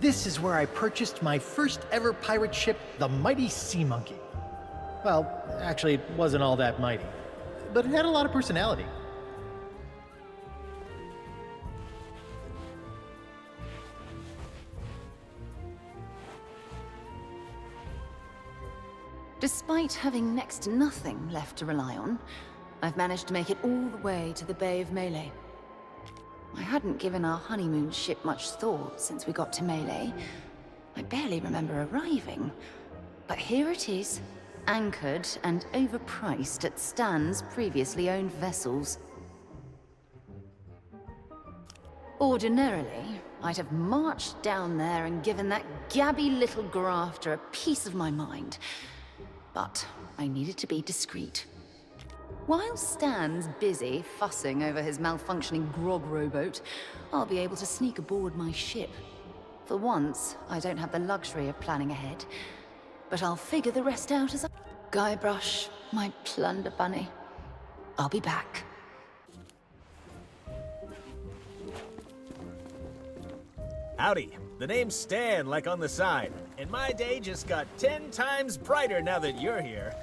This is where I purchased my first ever pirate ship, the mighty Sea Monkey. Well, actually, it wasn't all that mighty, but it had a lot of personality. Despite having next to nothing left to rely on, I've managed to make it all the way to the Bay of Melee. I hadn't given our honeymoon ship much thought since we got to Melee. I barely remember arriving. But here it is, anchored and overpriced at Stan's previously owned vessels. Ordinarily, I'd have marched down there and given that gabby little grafter a piece of my mind. But I needed to be discreet. While Stan's busy fussing over his malfunctioning grog rowboat, I'll be able to sneak aboard my ship. For once, I don't have the luxury of planning ahead, but I'll figure the rest out as I... Guybrush, my plunder bunny. I'll be back. Howdy. The name's Stan, like on the side. And my day just got 10 times brighter now that you're here.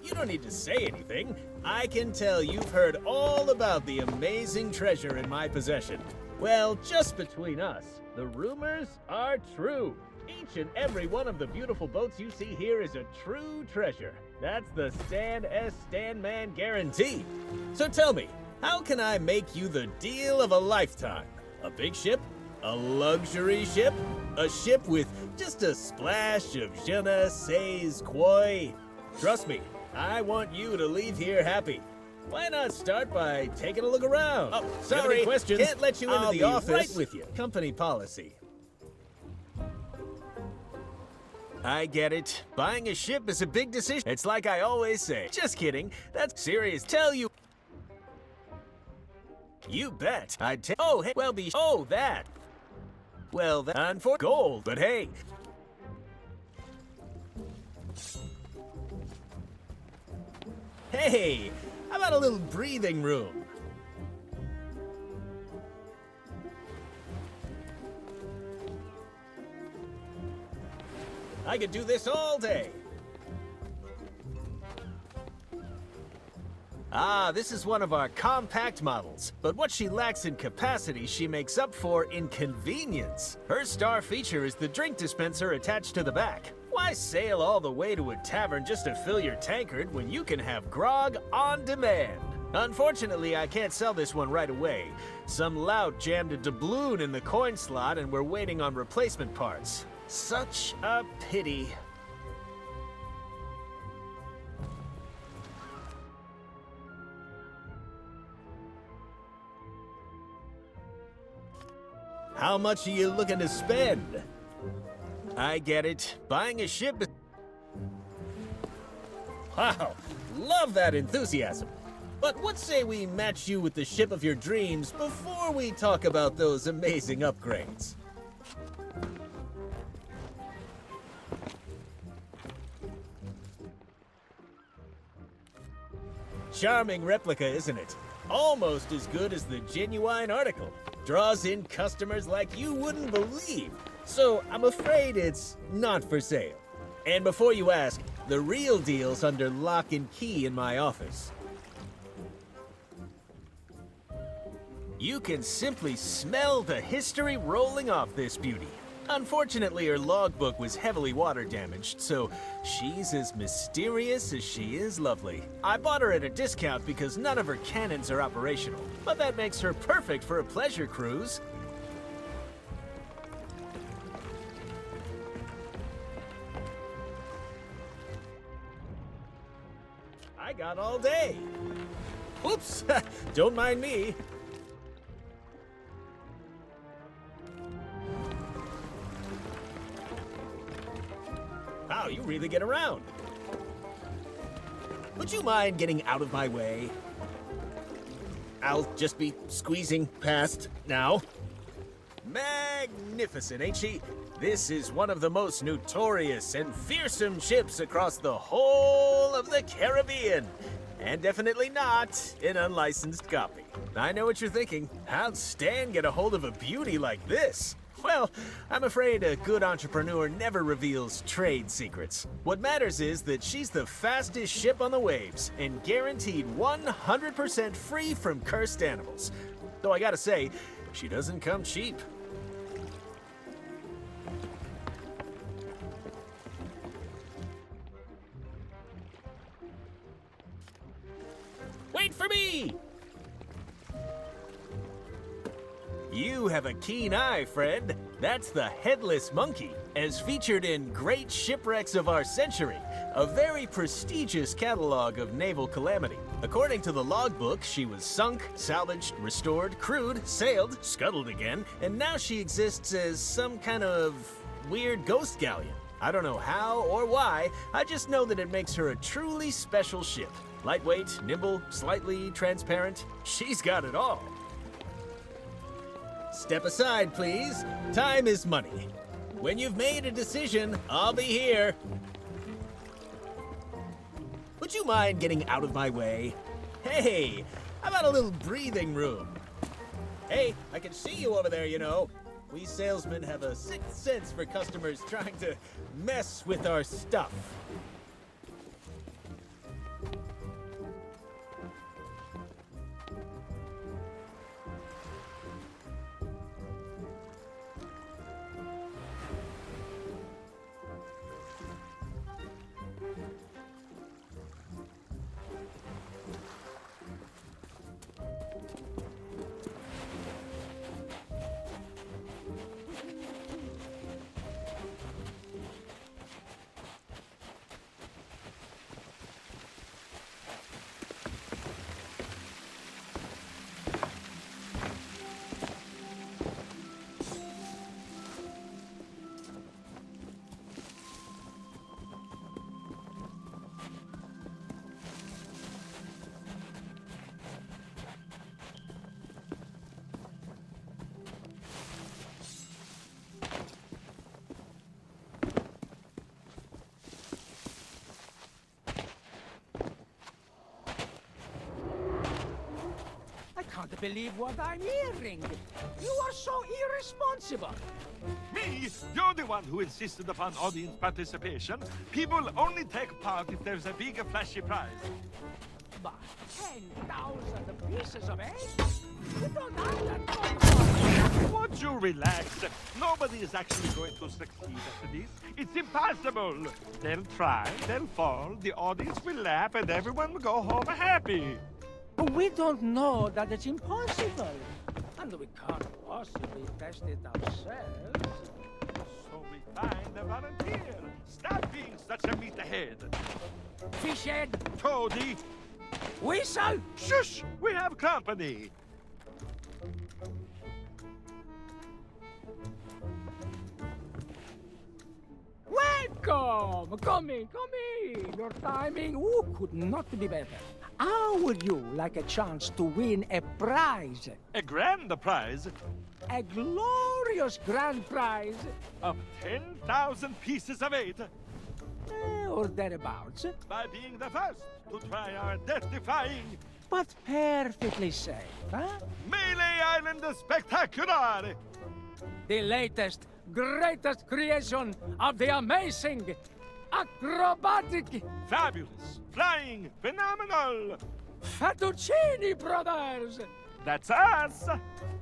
You don't need to say anything. I can tell you've heard all about the amazing treasure in my possession. Well, just between us, the rumors are true. Each and every one of the beautiful boats you see here is a true treasure. That's the Stan S. Stanman guarantee. So tell me, how can I make you the deal of a lifetime? A big ship? A luxury ship? A ship with just a splash of je ne sais quoi? Trust me, I want you to leave here happy. Why not start by taking a look around? Oh, sorry, questions? Can't let you into the office. Right with you. Company policy. I get it. Buying a ship is a big decision. It's like I always say. Just kidding. That's serious. Tell you. You bet. I'd take. Oh, hey. Well, be. Oh, that. Well, that's for gold. But hey. Hey, how about a little breathing room? I could do this all day. Ah, this is one of our compact models. But what she lacks in capacity, she makes up for in convenience. Her star feature is the drink dispenser attached to the back. Why sail all the way to a tavern just to fill your tankard when you can have grog on demand? Unfortunately, I can't sell this one right away. Some lout jammed a doubloon in the coin slot and we're waiting on replacement parts. Such a pity. How much are you looking to spend? I get it. Buying a ship is... Wow, love that enthusiasm. But what say we match you with the ship of your dreams before we talk about those amazing upgrades? Charming replica, isn't it? Almost as good as the genuine article. Draws in customers like you wouldn't believe. So I'm afraid it's not for sale. And before you ask, the real deal's under lock and key in my office. You can simply smell the history rolling off this beauty. Unfortunately, her logbook was heavily water damaged, so she's as mysterious as she is lovely. I bought her at a discount because none of her cannons are operational, but that makes her perfect for a pleasure cruise. I got all day. Oops, don't mind me. Wow, you really get around. Would you mind getting out of my way? I'll just be squeezing past now. Magnificent, ain't she? This is one of the most notorious and fearsome ships across the whole of the Caribbean. And definitely not an unlicensed copy. I know what you're thinking. How'd Stan get a hold of a beauty like this? Well, I'm afraid a good entrepreneur never reveals trade secrets. What matters is that she's the fastest ship on the waves and guaranteed 100% free from cursed animals. Though I gotta say, she doesn't come cheap. Wait for me! You have a keen eye, friend. That's the Headless Monkey, as featured in Great Shipwrecks of Our Century, a very prestigious catalog of naval calamity. According to the logbook, she was sunk, salvaged, restored, crewed, sailed, scuttled again, and now she exists as some kind of weird ghost galleon. I don't know how or why, I just know that it makes her a truly special ship. Lightweight, nimble, slightly transparent, she's got it all. Step aside, please. Time is money. When you've made a decision, I'll be here. Would you mind getting out of my way? Hey, how about a little breathing room? Hey, I can see you over there, you know. We salesmen have a sixth sense for customers trying to mess with our stuff. I can't believe what I'm hearing. You are so irresponsible. Me? You're the one who insisted upon audience participation. People only take part if there's a big flashy prize. But 10,000 pieces of egg? You don't have that much. Would you relax? Nobody is actually going to succeed at this. It's impossible. They'll try, they'll fall, the audience will laugh, and everyone will go home happy. We don't know that it's impossible. And we can't possibly test it ourselves. So we find a volunteer. Stop being such a meathead. Fishhead, Toady, whistle. shush! We have company. Welcome. Come in, come in. Your timing could not be better. How would you like a chance to win a prize? A grand prize A glorious grand prize? of 10,000 pieces of eight Or thereabouts. by being the first to try our death-defying But perfectly safe, huh? Melee Island Spectacular! The latest, greatest creation of the amazing, acrobatic Fabulous, flying, phenomenal! Fettuccini Brothers! That's us!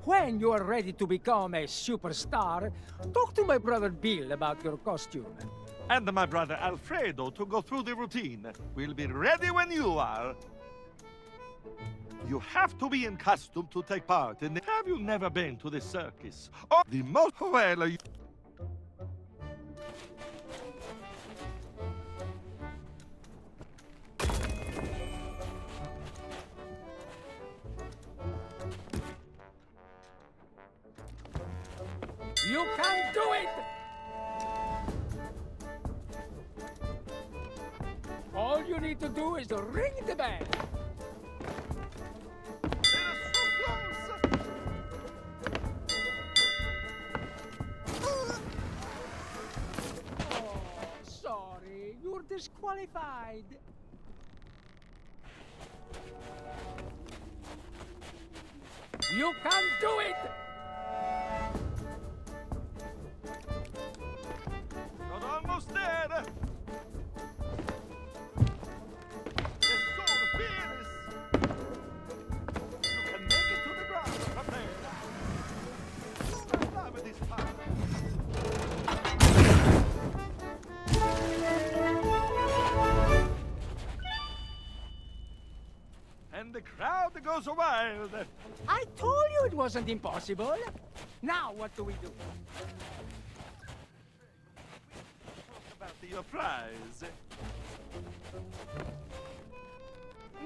When you are ready to become a superstar, talk to my brother Bill about your costume. And my brother Alfredo to go through the routine. We'll be ready when you are. You have to be in costume to take part in the... Have you never been to the circus? Or the most... Well, you... You can do it! All you need to do is to ring the bell. Oh, sorry, you're disqualified. You can do it! crowd goes wild. I told you it wasn't impossible. Now what do we do? Talk about your prize.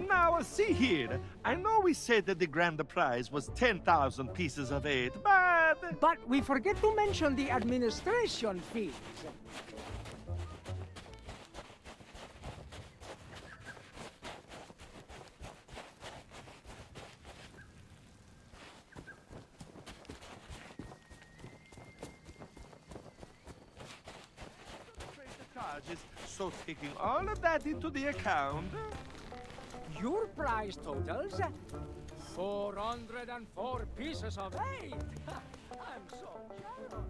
Now, see here. I know we said that the grand prize was 10,000 pieces of 8, but... But we forget to mention the administration fees. Charges. So taking all of that into the account... Your prize totals 404 pieces of 8. I'm so jealous.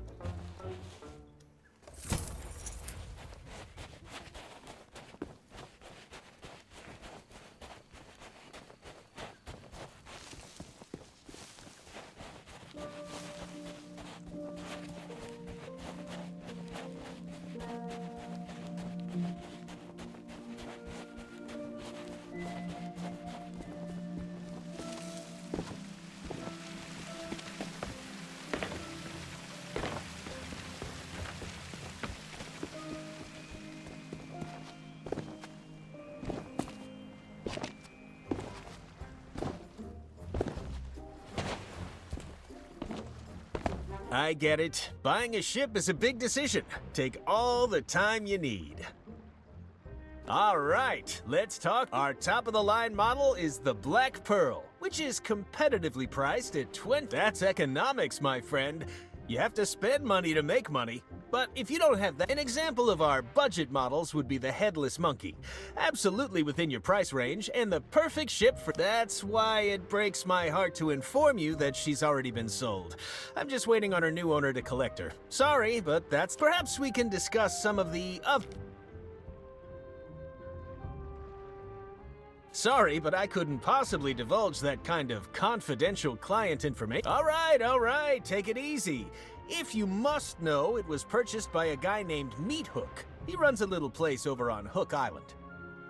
I get it. Buying a ship is a big decision. Take all the time you need. All right, let's talk. Our top-of-the-line model is the Black Pearl, which is competitively priced at 20. That's economics, my friend. You have to spend money to make money. But if you don't have that, an example of our budget models would be the Headless Monkey. Absolutely within your price range, and the perfect ship for... That's why it breaks my heart to inform you that she's already been sold. I'm just waiting on her new owner to collect her. Sorry, but that's... Perhaps we can discuss some of the other... Sorry, but I couldn't possibly divulge that kind of confidential client information. All right, take it easy. If you must know, it was purchased by a guy named Meat Hook. He runs a little place over on Hook Island.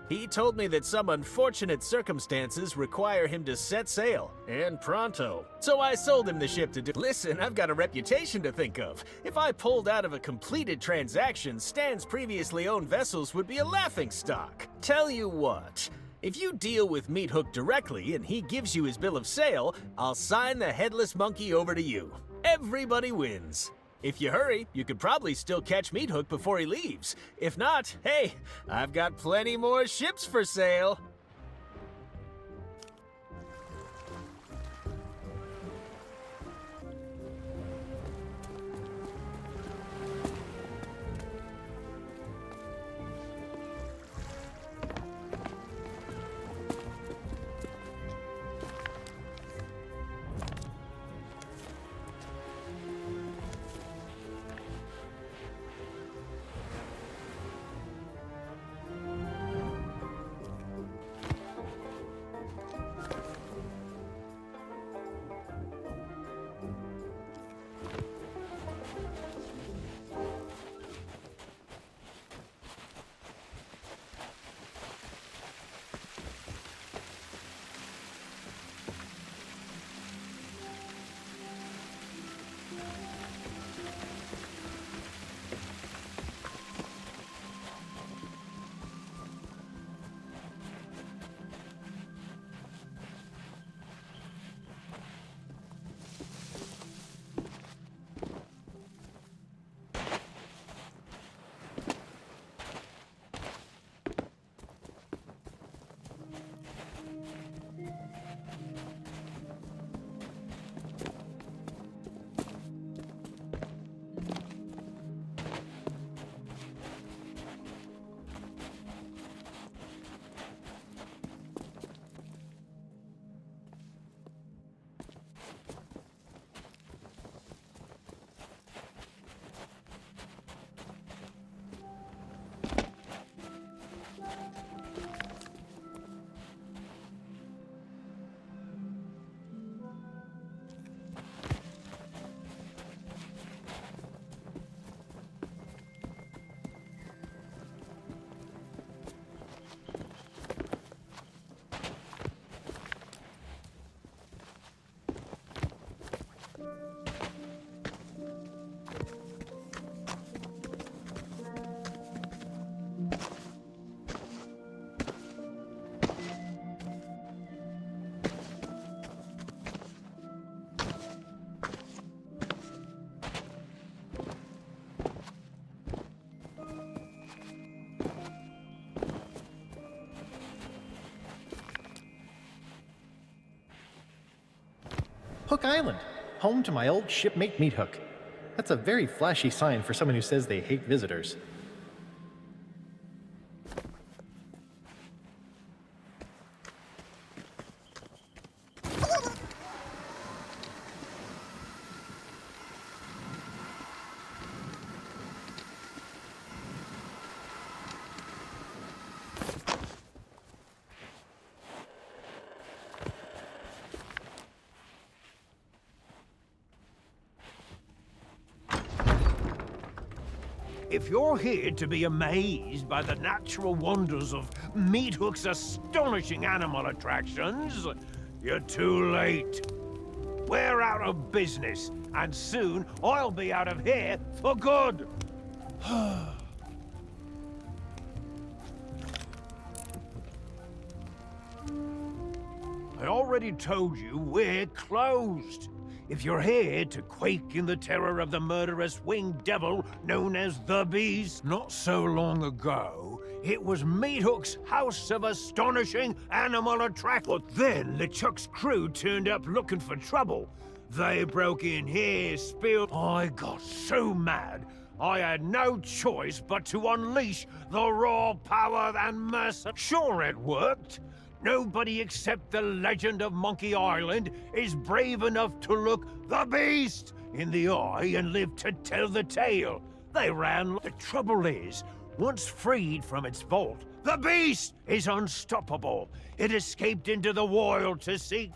He told me that some unfortunate circumstances require him to set sail, and pronto. So I sold him the ship to do. Listen, I've got a reputation to think of. If I pulled out of a completed transaction, Stan's previously owned vessels would be a laughingstock. Tell you what. If you deal with Meat Hook directly and he gives you his bill of sale, I'll sign the Headless Monkey over to you. Everybody wins. If you hurry, you could probably still catch Meat Hook before he leaves. If not, hey, I've got plenty more ships for sale. Hook Island, home to my old shipmate Meathook. That's a very flashy sign for someone who says they hate visitors. If you're here to be amazed by the natural wonders of Meathook's astonishing animal attractions, you're too late. We're out of business, and soon I'll be out of here for good. I already told you we're closed. If you're here to quake in the terror of the murderous winged devil known as the Beast, not so long ago, it was Meathook's house of astonishing animal attraction. But then LeChuck's crew turned up looking for trouble. They broke in here, spilled. I got so mad, I had no choice but to unleash the raw power and mercy. Sure, it worked. Nobody except the legend of Monkey Island is brave enough to look the Beast in the eye and live to tell the tale. They ran. The trouble is, once freed from its vault, the Beast is unstoppable. It escaped into the wild to seek.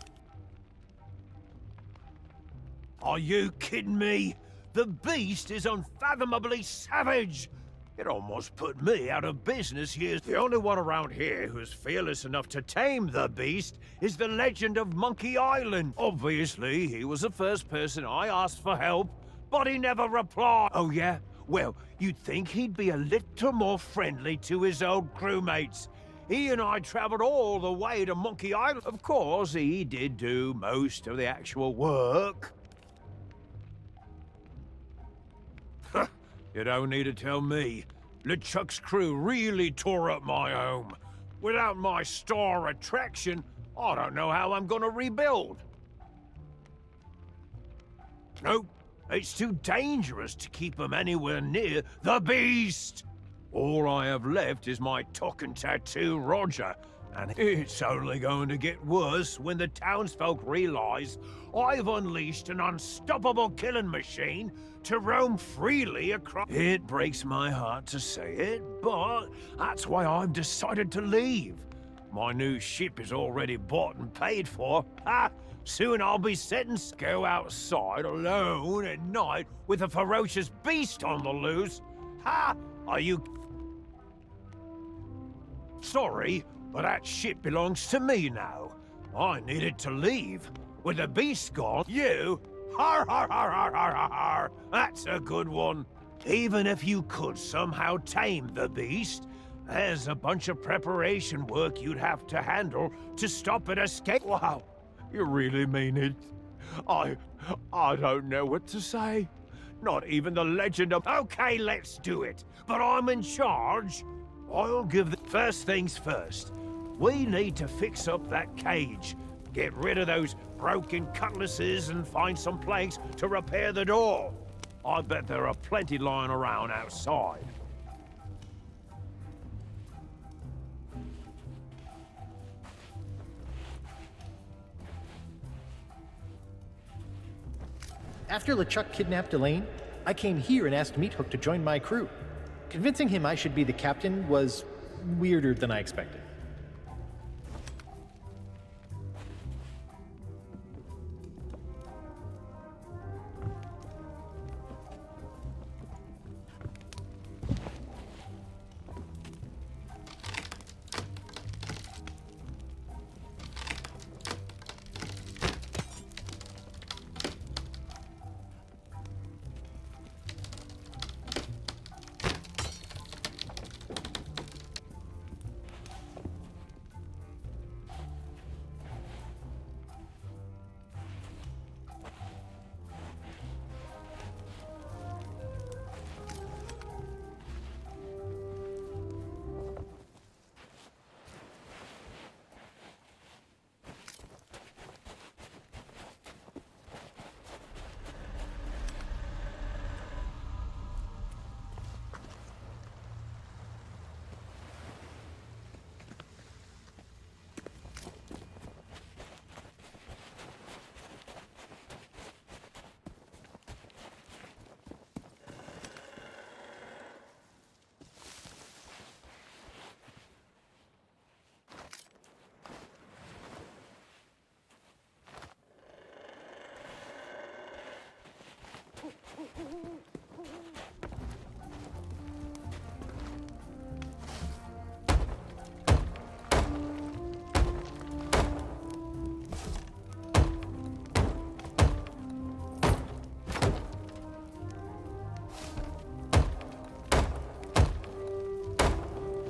Are you kidding me? The Beast is unfathomably savage. It almost put me out of business years. The only one around here who's fearless enough to tame the Beast is the legend of Monkey Island. Obviously, he was the first person I asked for help, but he never replied. Oh yeah? Well, you'd think he'd be a little more friendly to his old crewmates. He and I traveled all the way to Monkey Island. Of course, he did do most of the actual work. You don't need to tell me. LeChuck's crew really tore up my home. Without my star attraction, I don't know how I'm gonna rebuild. Nope, it's too dangerous to keep them anywhere near the Beast. All I have left is my talking tattoo, Roger, and it's only going to get worse when the townsfolk realize I've unleashed an unstoppable killing machine to roam freely across. It breaks my heart to say it, but that's why I've decided to leave. My new ship is already bought and paid for. Soon I'll be setting go outside alone at night with a ferocious beast on the loose. Are you... Sorry, but that ship belongs to me now. I needed to leave. With the beast gone, you... Har har har har har har har! That's a good one. Even if you could somehow tame the beast, there's a bunch of preparation work you'd have to handle to stop it escape. Wow, you really mean it? I don't know what to say. Not even the legend of... Okay, let's do it. But I'm in charge. I'll give the... First things first. We need to fix up that cage. Get rid of those broken cutlasses and find some planks to repair the door. I bet there are plenty lying around outside. After LeChuck kidnapped Elaine, I came here and asked Meathook to join my crew. Convincing him I should be the captain was weirder than I expected.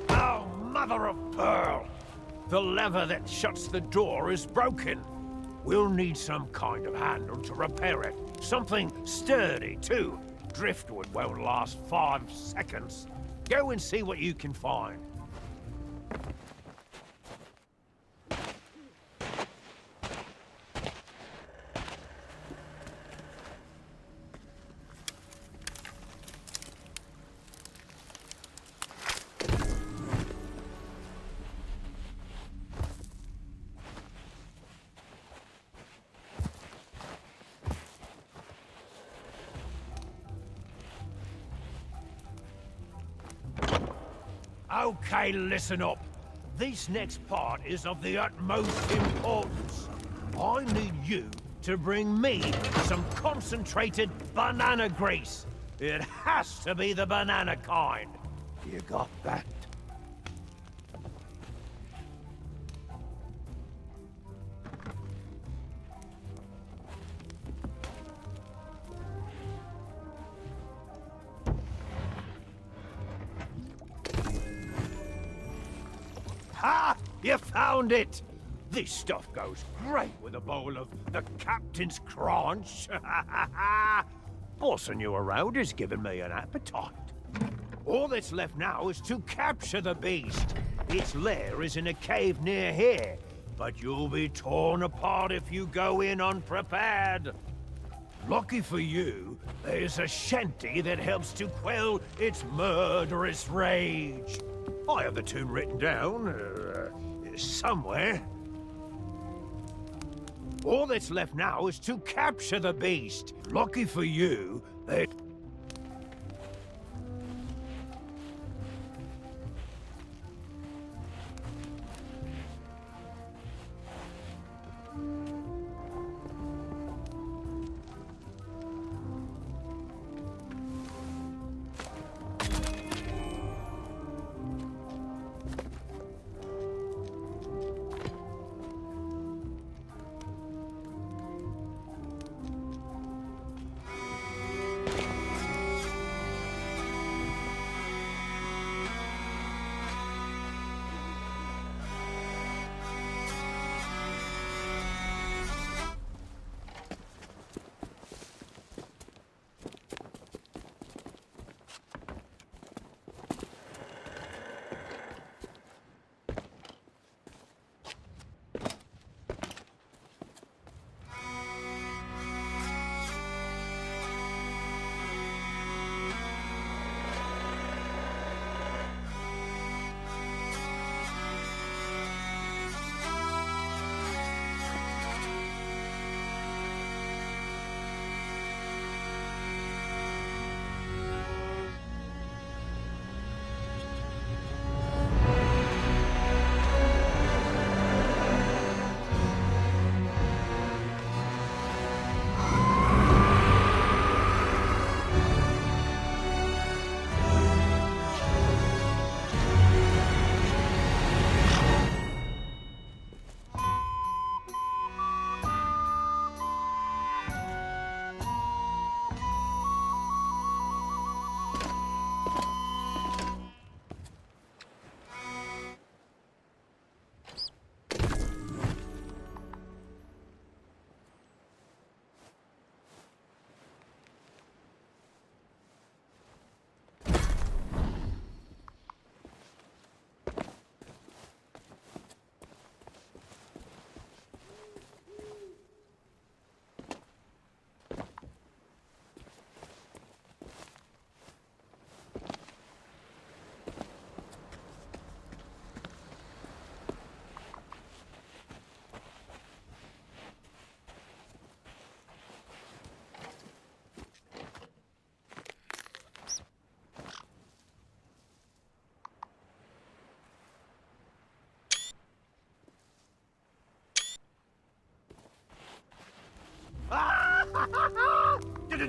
Oh, mother of pearl! The lever that shuts the door is broken. We'll need some kind of handle to repair it. Something sturdy, too. Driftwood won't last 5 seconds. Go and see what you can find. Okay, listen up. This next part is of the utmost importance. I need you to bring me some concentrated banana grease. It has to be the banana kind. You got that? Ha! You found it! This stuff goes great with a bowl of the Captain's Crunch. Bossing you around is giving me an appetite. All that's left now is to capture the beast. Its lair is in a cave near here, but you'll be torn apart if you go in unprepared. Lucky for you, there's a shanty that helps to quell its murderous rage. I have the tune written down, somewhere. All that's left now is to capture the beast. Lucky for you, they...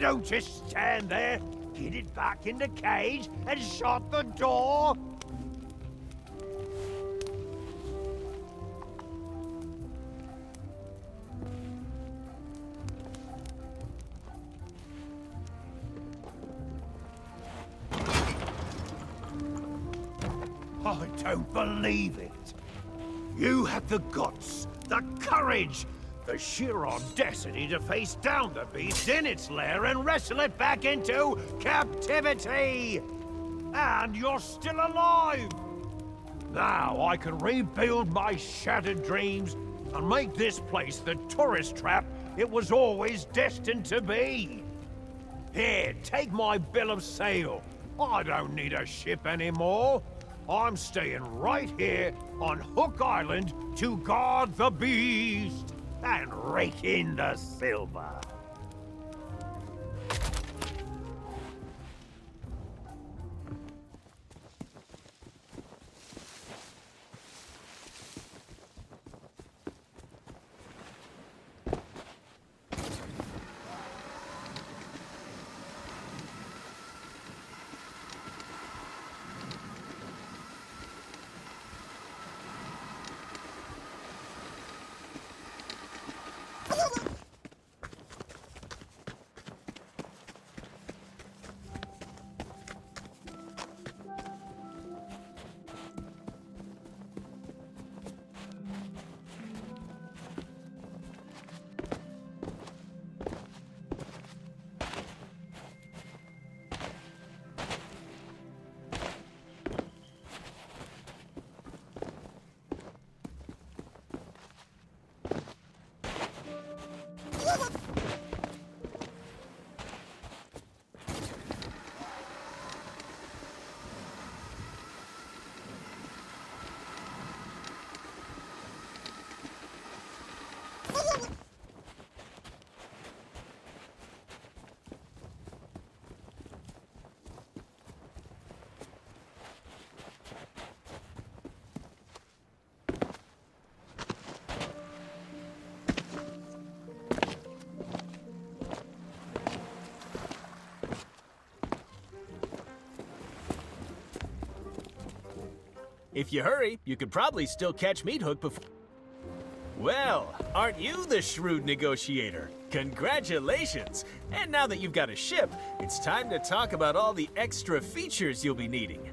Don't just stand there. Get it back in the cage and shut the door. I don't believe it. You had the guts, the courage, the sheer audacity to face down the beast in its lair and wrestle it back into captivity! And you're still alive! Now I can rebuild my shattered dreams and make this place the tourist trap it was always destined to be. Here, take my bill of sale. I don't need a ship anymore. I'm staying right here on Hook Island to guard the beast and rake in the silver. If you hurry, you could probably still catch Meat Hook before... Well, aren't you the shrewd negotiator? Congratulations! And now that you've got a ship, it's time to talk about all the extra features you'll be needing.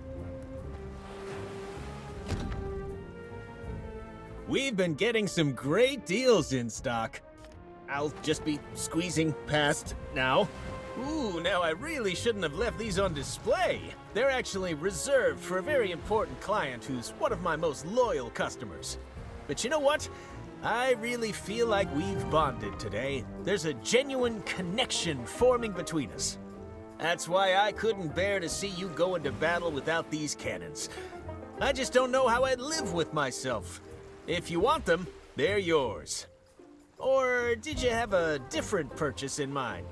We've been getting some great deals in stock. I'll just be squeezing past now. Ooh, now I really shouldn't have left these on display. They're actually reserved for a very important client who's one of my most loyal customers. But you know what? I really feel like we've bonded today. There's a genuine connection forming between us. That's why I couldn't bear to see you go into battle without these cannons. I just don't know how I'd live with myself. If you want them, they're yours. Or did you have a different purchase in mind?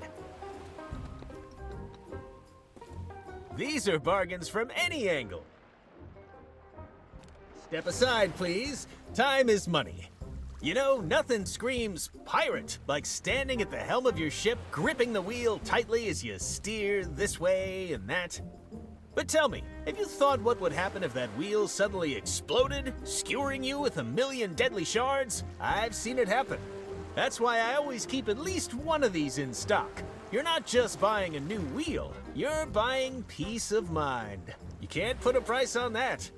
These are bargains from any angle. Step aside, please. Time is money. You know, nothing screams pirate like standing at the helm of your ship, gripping the wheel tightly as you steer this way and that. But tell me, have you thought what would happen if that wheel suddenly exploded, skewering you with 1,000,000 deadly shards? I've seen it happen. That's why I always keep at least one of these in stock. You're not just buying a new wheel, you're buying peace of mind. You can't put a price on that.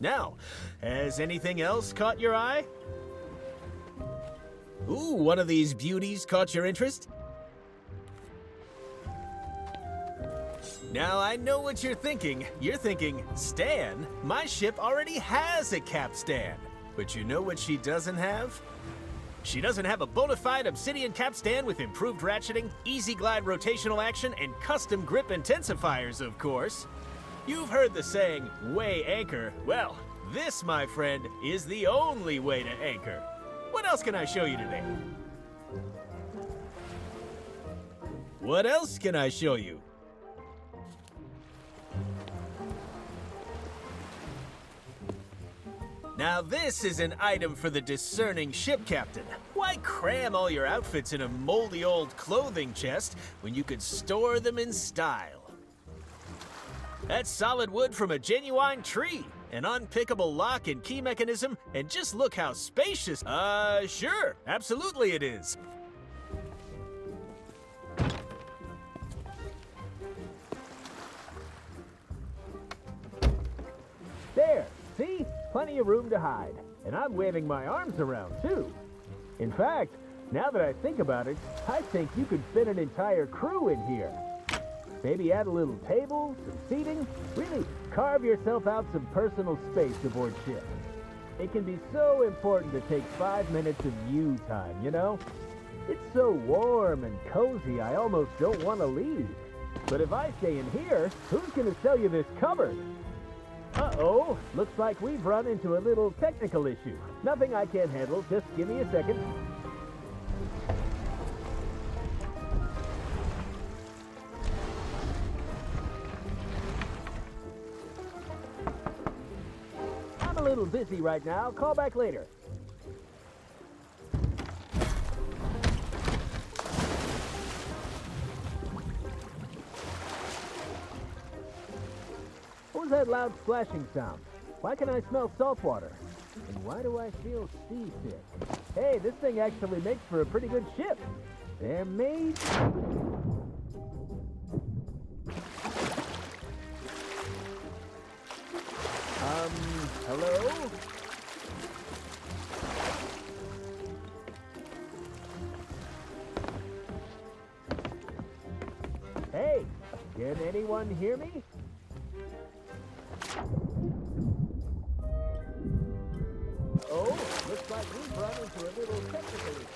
Now, has anything else caught your eye? Ooh, one of these beauties caught your interest? Now, I know what you're thinking. You're thinking, Stan, my ship already has a capstan. But you know what she doesn't have? She doesn't have a bona fide obsidian capstan with improved ratcheting, easy glide rotational action, and custom grip intensifiers, of course. You've heard the saying, weigh anchor. Well, this, my friend, is the only way to anchor. What else can I show you today? What else can I show you? Now this is an item for the discerning ship captain. Why cram all your outfits in a moldy old clothing chest when you could store them in style? That's solid wood from a genuine tree, an unpickable lock and key mechanism, and just look how spacious. Sure, absolutely it is. There, see? Plenty of room to hide. And I'm waving my arms around, too. In fact, now that I think about it, I think you could fit an entire crew in here. Maybe add a little table, some seating. Really carve yourself out some personal space aboard ship. It can be so important to take 5 minutes of you time, you know? It's so warm and cozy, I almost don't want to leave. But if I stay in here, who's going to sell you this cupboard? Uh-oh, looks like we've run into a little technical issue. Nothing I can't handle, just give me a second. I'm a little busy right now, call back later. What was that loud splashing sound? Why can I smell salt water? And why do I feel seasick? Hey, this thing actually makes for a pretty good ship. They're made... hello? Hey, can anyone hear me? Oh, looks like we've run into a little technical issue.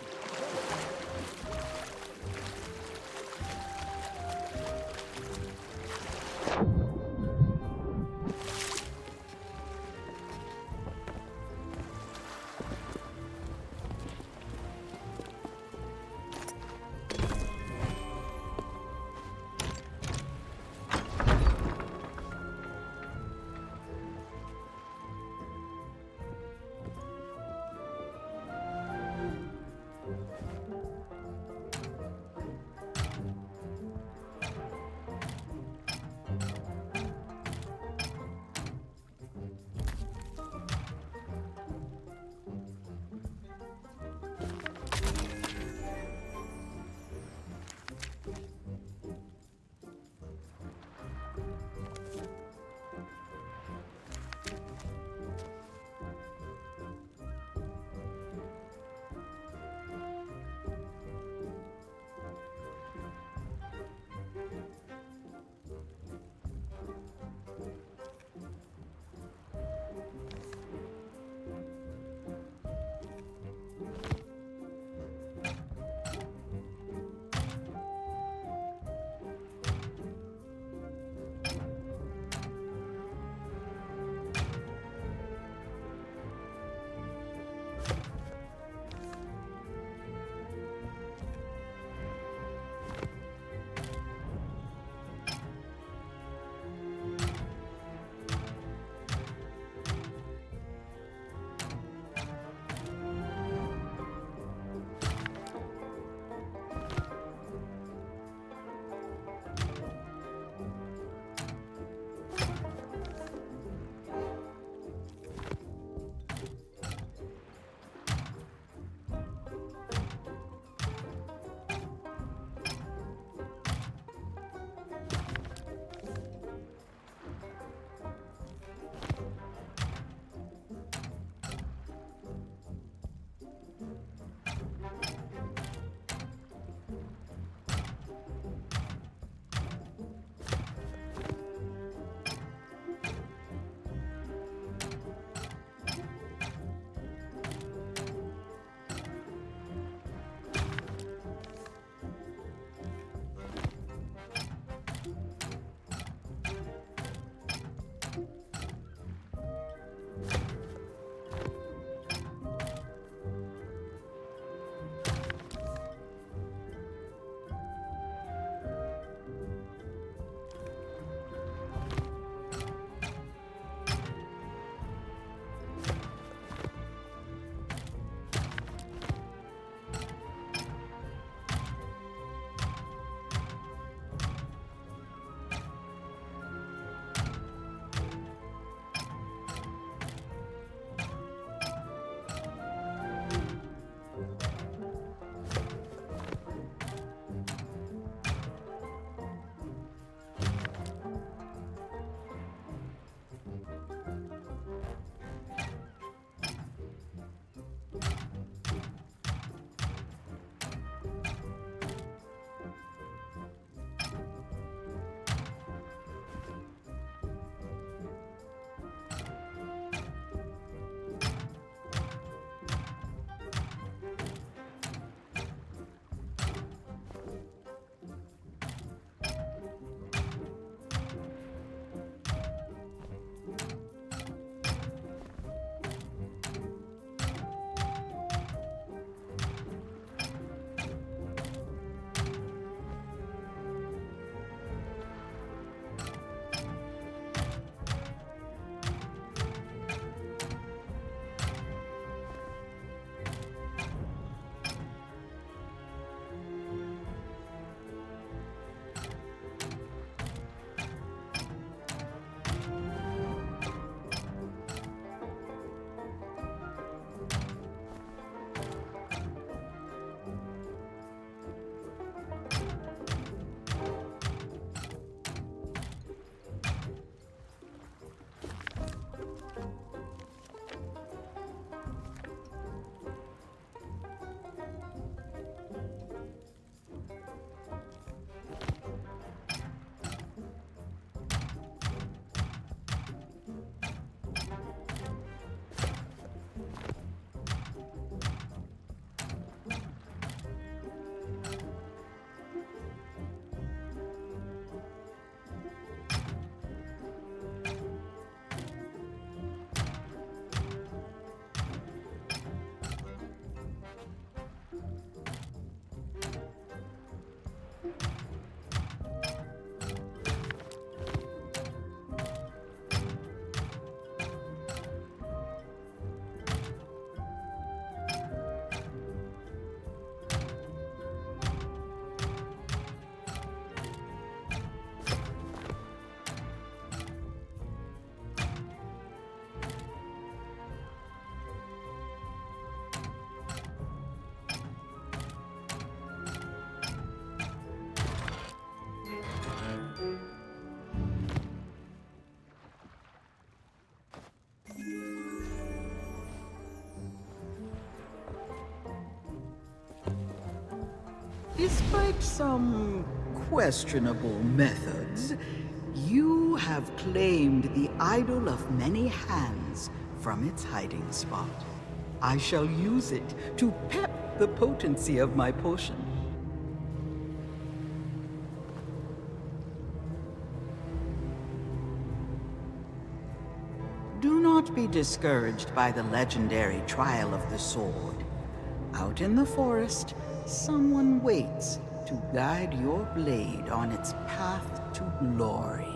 Despite some questionable methods, you have claimed the idol of many hands from its hiding spot. I shall use it to pep the potency of my potion. Do not be discouraged by the legendary trial of the sword. Out in the forest, someone waits to guide your blade on its path to glory.